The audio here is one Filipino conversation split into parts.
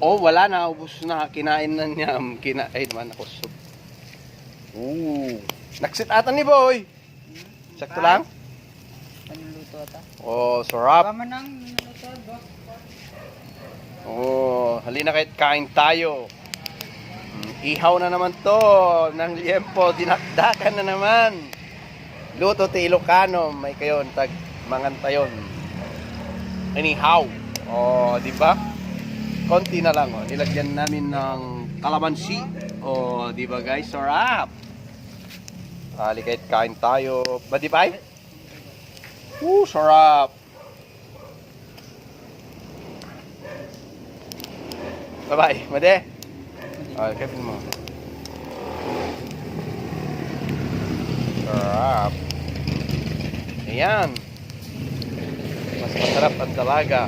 Oh, wala na. Ubus na. Kinain na niya. Ay naman ako. Naksit ata ni Boy. Sakto lang. Panuluto ata. Oh, sarap. Tama nang minuluto, boss. Oh, halina kahit kain tayo. Ihaw na naman to ng liempo, dinakdakan na naman. Luto ti Ilocano, may kayon tag mangantayon. Anyhow, oh, di ba? Konti na lang, oh. Nilagyan namin ng kalamansi. Oh, di ba guys? Sarap. Ali kahit kain tayo. Ba di ba? Sarap. Bye-bye, Made. Okay, kapin mo. Sarap. Ayan. Mas masarap ang dalaga.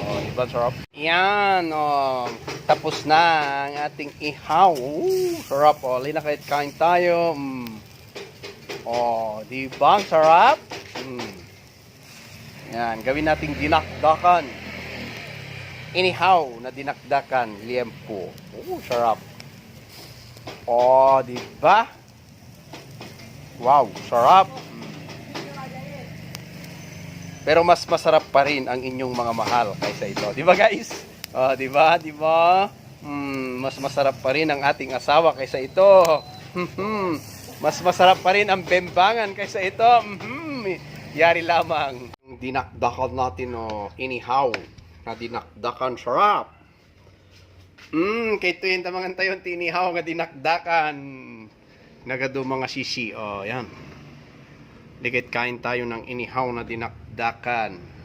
Oh, diba sarap? Ayan, oh. Tapos na ang ating ihaw. Sarap, oh. Lina kahit kain tayo. Oh, diba sarap? Ayan, gawin nating dinakdakan. Inihaw na dinakdakan, liempo. Sarap. Oh, di ba? Wow, sarap. Pero mas masarap pa rin ang inyong mga mahal kaysa ito. Di ba, guys? Oh, di ba? Di ba? Mas masarap pa rin ang ating asawa kaysa ito. Mas masarap pa rin ang bembangan kaysa ito. Yari lamang. Dinakdakan natin, oh, inihaw na dinakdakan, sarap. Kay tuyin tamangan tayo tinihaw nga dinakdakan. Nagado mga sisi. Oh, yan. Ligit kain tayo ng inihaw na dinakdakan.